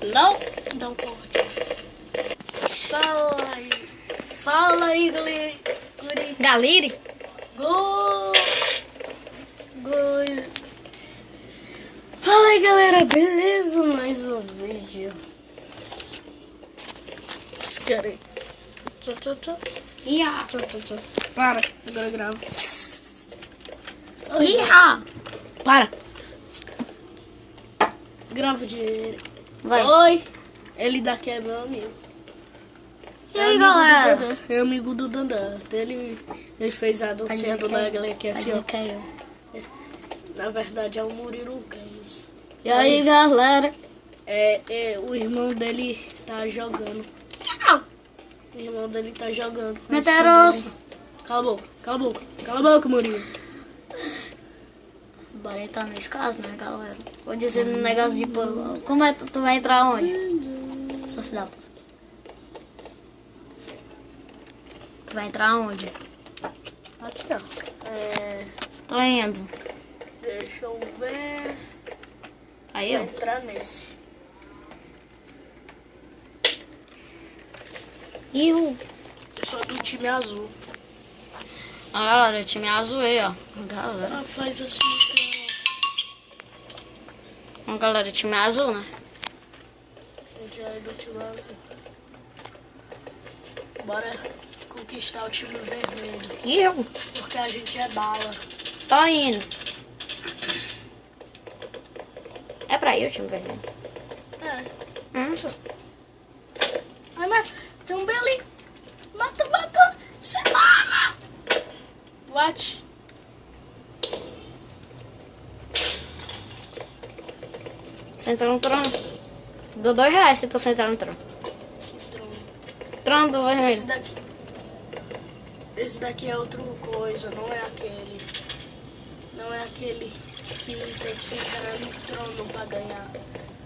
Não? Então corte. Fala aí, galera. Galire? Fala aí, galera, beleza? Mais um vídeo. Espera aí. Ia. Para, agora grava. Ia. Para. Grava de... Vai. Oi. Ele daqui é meu amigo. E aí, galera? É amigo do Dandan. Ele fez a dancinha do Nagler aqui assim, ó. Caiu. Na verdade é o Murilo Campos. E aí, galera? O irmão dele tá jogando. O irmão dele tá jogando. Mentiroso. Cala a boca, cala a boca. Cala a boca, Murilo. Bora entrar nesse caso, né, galera? Vou dizer um negócio de... Como é que tu vai entrar onde? Sua filha da puta. Tu vai entrar onde? Aqui, ó. Tô indo. Deixa eu ver. Aí, Vou ó. entrar nesse. Eu sou do time azul. galera, o time azul aí, ó. Galera. Faz assim. Galera, time azul, né? A gente já é do time azul. Bora conquistar o time vermelho. E eu? Porque a gente é bala. Tô indo. É pra ir o time vermelho. Só. Ai, mata. Tem um belinho. Mata. Semana. What? Você entrou no trono? Dou R$2 se tu entrar no trono. Que trono. Trono do vermelho. Esse daqui é outra coisa, não é aquele. Não é aquele que tem que se entrar no trono pra ganhar.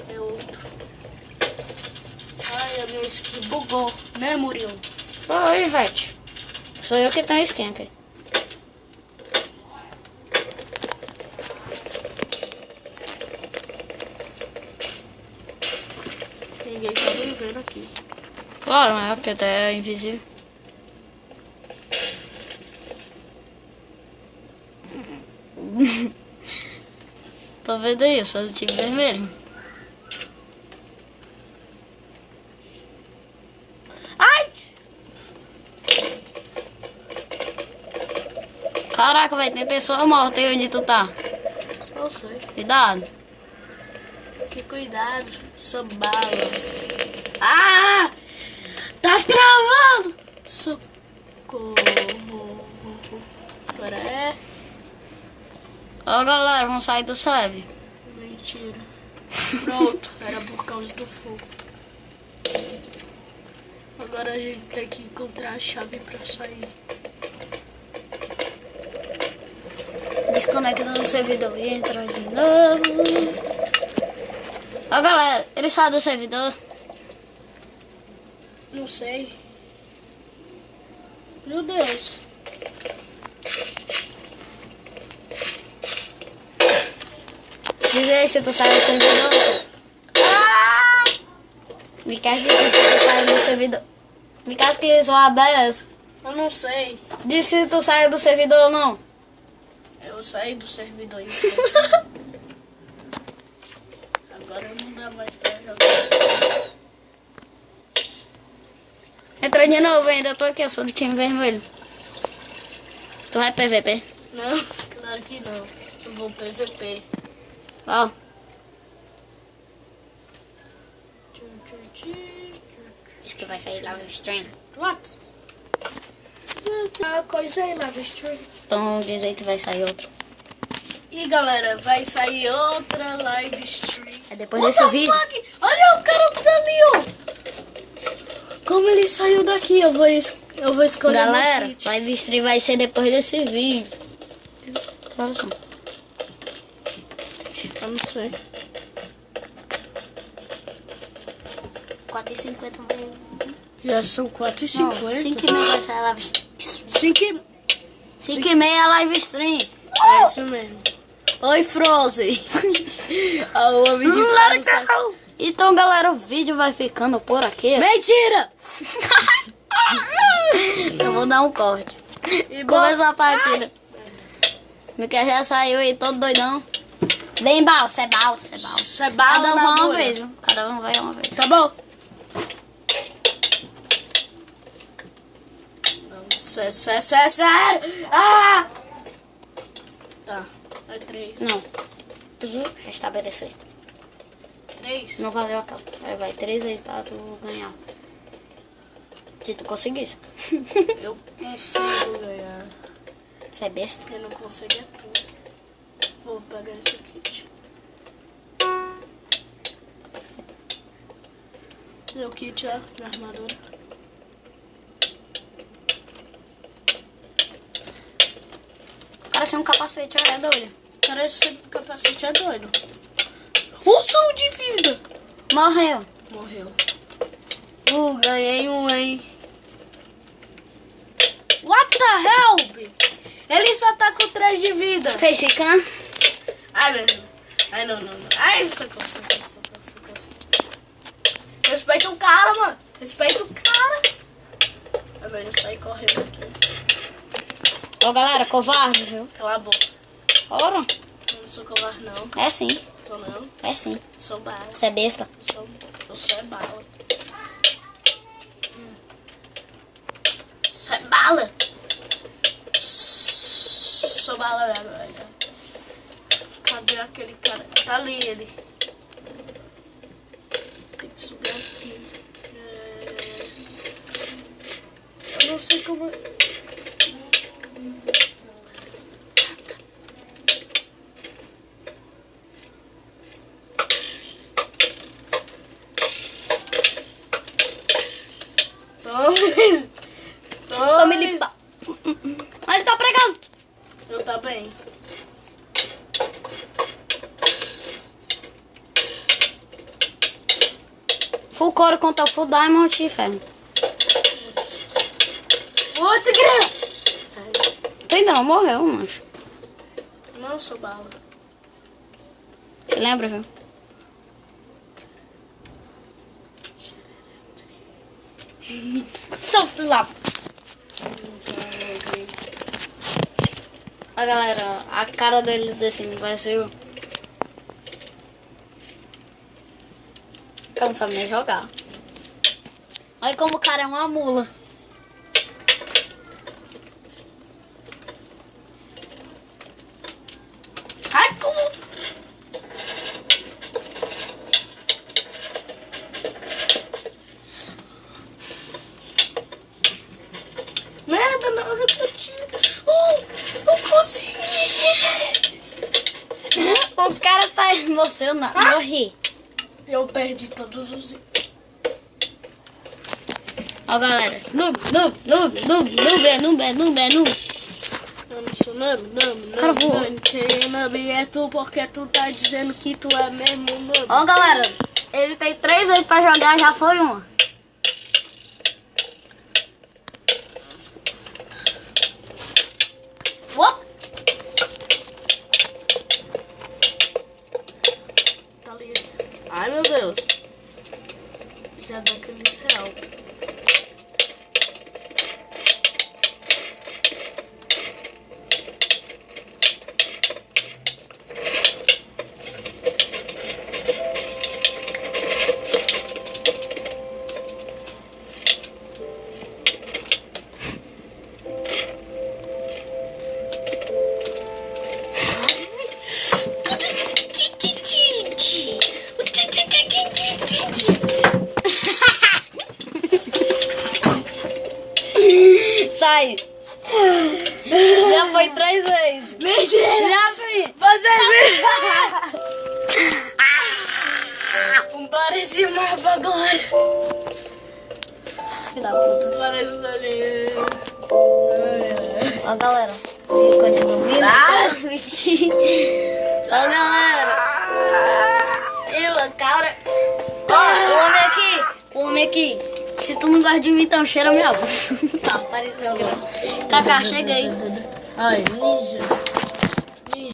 É outro. Ai, a minha skin bugou, né, Murilo? Foi, Ivete. Sou eu que tenho skin aqui. Ninguém tá me vendo aqui. Claro, né? Porque até é invisível. Tô vendo aí, eu sou do time vermelho. Ai! Caraca, velho, tem pessoa morta aí onde tu tá. Eu sei. Cuidado. Que cuidado, sou bala. Ah! Tá travando! Socorro. Agora é... Ó, galera, vamos sair do serve. Mentira. Pronto, era por causa do fogo. Agora a gente tem que encontrar a chave pra sair. Desconecta no servidor e entra de novo. Ó, galera, ele saiu do servidor. Não sei. Meu Deus. Diz aí se tu saiu do servidor. Ah! Me quer dizer se tu saiu do servidor. Me quer que isso é uma 10. Eu não sei. Diz se tu saiu do servidor ou não. Eu saí do servidor. Agora não dá mais pra jogar. Entra de novo ainda, eu tô aqui, eu sou do time vermelho. Tu vai PVP? Não, claro que não. Eu vou PVP. Ó. Diz que vai sair live stream. What? Ah, coisa aí, live stream. Então diz aí que vai sair outro. E galera, vai sair outra live stream. É depois desse vídeo. Fuck? Olha o cara que tá ali, ó. Como ele saiu daqui, eu vou escolher. Galera, meu kit. live stream vai ser depois desse vídeo. Olha só. Eu não sei. 4h50. Já são 4h50. 5h30 vai sair a live stream. 5h30 live stream. É isso mesmo. Oi, Frozen. O homem de Frozen. Então, galera, o vídeo vai ficando por aqui. Mentira! Eu vou dar um corte. E Começou a partida. Miquel já saiu aí, todo doidão. Vem, bala, cê é bala, cê é bala. Isso é bala Cada um na vai uma agulha. vez, viu? Cada um vai uma vez. Tá bom? Não, sério. Ah! Tá, é 3. Não. Restabelecer. 3? Não valeu aquela. Aí vai 3 vezes pra tu ganhar. Se tu conseguisse. Eu consigo ganhar. Você é besta. Quem não consegue é tu. Vou pegar esse kit. Meu kit, ó, minha armadura. O cara sem um capacete, olha, é doido. Cara, esse capacete é doido. Um som de vida. Morreu. Morreu. Ganhei um, hein. What the hell? Ele só tá com 3 de vida. Fez can? Ai, meu Deus. Ai, não. Ai, socorro. Respeita o cara, mano. Respeita o cara. Ah, não, eu saí correndo aqui. Ô, galera, covarde, viu? Cala a boca. Ora, Eu não sou covarde, não. é sim, Sou não. é sim. Sou bala. Você é besta. Eu sou é bala. Sou é bala. Sou bala, velho. Cadê aquele cara? Tá ali ele. Tem que subir aqui. Eu não sei como... Tome limpa. Ele tá pregando. Eu também. Full couro contra o full diamond e ferro. Ô, tigre! Sério. Tu ainda não morreu, macho. Não sou bala. Você lembra, viu? Só lá. Ó, galera, a cara dele desse vai ser o... O cara não sabe nem jogar. Olha como o cara é uma mula. Ai, como... Merda, na hora que eu tiro... eu consegui! O cara tá emocionado. Morri. Eu perdi todos os... Ó, galera. Noob. Eu não sou noob. Cara, voa. Quem é noob é tu, porque tu tá dizendo que tu é mesmo noob. Ó, galera. Ele tem 3 vezes pra jogar, já foi uma. What? Tá ali. Ai, meu Deus. Já dá aquele real. Sai. Já foi 3 vezes. Mentira! Já sim. Você parece mapa agora. Filho da puta. Parece um galinha. Ó, galera. Ícone do vídeo. Ó, galera. Ila, cara. Ó, o homem aqui. Se tu não gosta de mim, então cheira minha boca. Tá, parecendo que não. Cacá, chega aí. Ai, ninja.